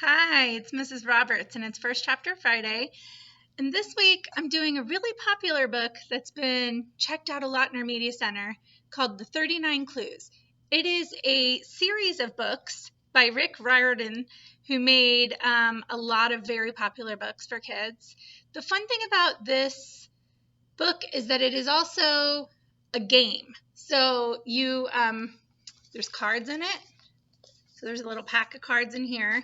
Hi, it's Mrs. Roberts, and it's First Chapter Friday. And this week, I'm doing a really popular book that's been checked out a lot in our media center called The 39 Clues. It is a series of books by Rick Riordan, who made a lot of very popular books for kids. The fun thing about this book is that it is also a game. So there's cards in it. So there's a little pack of cards in here.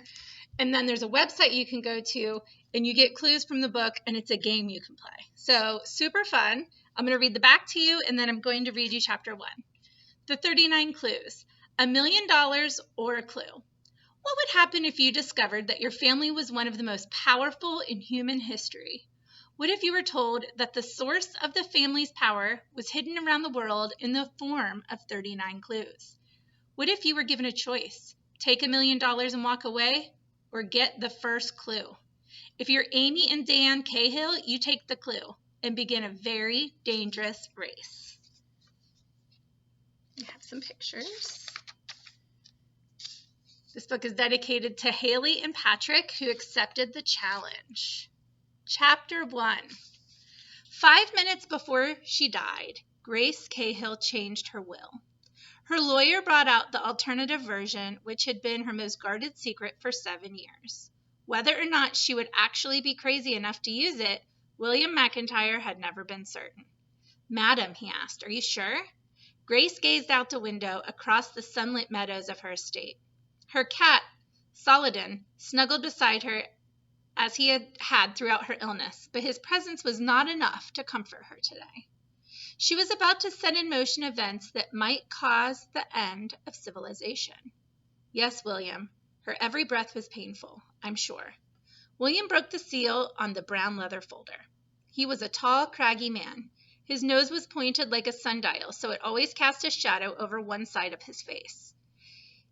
And then there's a website you can go to, and you get clues from the book, and it's a game you can play. So super fun. I'm going to read the back to you, and then I'm going to read you chapter 1. The 39 Clues. $1 million or a clue. What would happen if you discovered that your family was one of the most powerful in human history? What if you were told that the source of the family's power was hidden around the world in the form of 39 clues? What if you were given a choice? Take $1 million and walk away? Or get the first clue. If you're Amy and Dan Cahill, you take the clue and begin a very dangerous race. We have some pictures. This book is dedicated to Haley and Patrick, who accepted the challenge. Chapter 1. 5 minutes before she died, Grace Cahill changed her will. Her lawyer brought out the alternative version, which had been her most guarded secret for 7 years. Whether or not she would actually be crazy enough to use it, William McIntyre had never been certain. "Madam," he asked, "are you sure?" Grace gazed out the window across the sunlit meadows of her estate. Her cat, Saladin, snuggled beside her as he had throughout her illness, but his presence was not enough to comfort her today. She was about to set in motion events that might cause the end of civilization. Yes, William. Her every breath was painful, I'm sure. William broke the seal on the brown leather folder. He was a tall, craggy man. His nose was pointed like a sundial, so it always cast a shadow over one side of his face.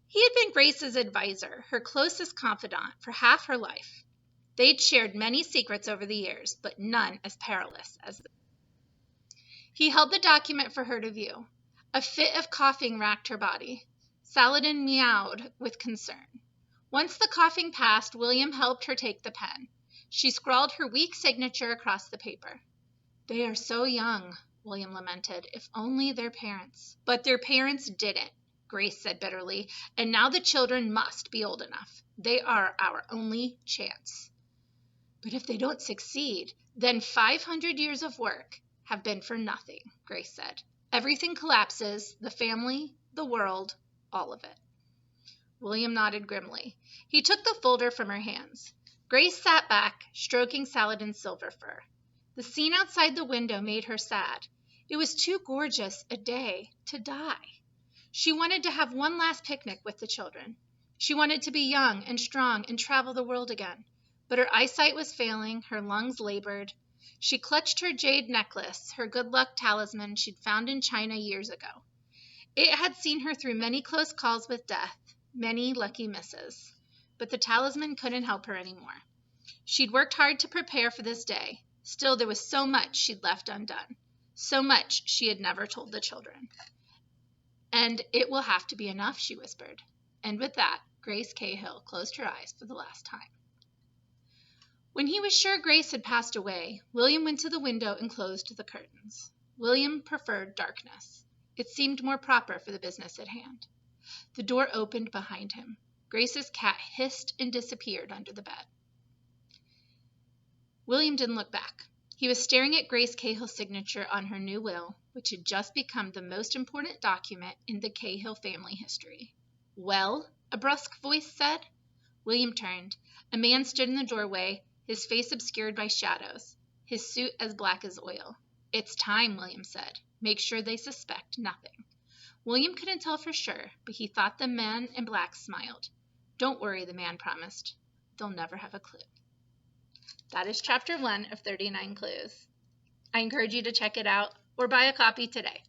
He had been Grace's advisor, her closest confidant, for half her life. They'd shared many secrets over the years, but none as perilous as this. He held the document for her to view. A fit of coughing racked her body. Saladin meowed with concern. Once the coughing passed, William helped her take the pen. She scrawled her weak signature across the paper. "They are so young," William lamented. "If only their parents." "But their parents didn't," Grace said bitterly, "and now the children must be old enough. They are our only chance." "But if they don't succeed, then 500 years of work have been for nothing," Grace said. "Everything collapses, the family, the world, all of it." William nodded grimly. He took the folder from her hands. Grace sat back, stroking Saladin's silver fur. The scene outside the window made her sad. It was too gorgeous a day to die. She wanted to have one last picnic with the children. She wanted to be young and strong and travel the world again. But her eyesight was failing, her lungs labored. She clutched her jade necklace, her good luck talisman she'd found in China years ago. It had seen her through many close calls with death, many lucky misses. But the talisman couldn't help her anymore. She'd worked hard to prepare for this day. Still, there was so much she'd left undone. So much she had never told the children. "And it will have to be enough," she whispered. And with that, Grace Cahill closed her eyes for the last time. When he was sure Grace had passed away, William went to the window and closed the curtains. William preferred darkness. It seemed more proper for the business at hand. The door opened behind him. Grace's cat hissed and disappeared under the bed. William didn't look back. He was staring at Grace Cahill's signature on her new will, which had just become the most important document in the Cahill family history. "Well?" a brusque voice said. William turned. A man stood in the doorway, his face obscured by shadows, his suit as black as oil. "It's time," William said. "Make sure they suspect nothing." William couldn't tell for sure, but he thought the man in black smiled. "Don't worry," the man promised. "They'll never have a clue." That is chapter 1 of 39 Clues. I encourage you to check it out or buy a copy today.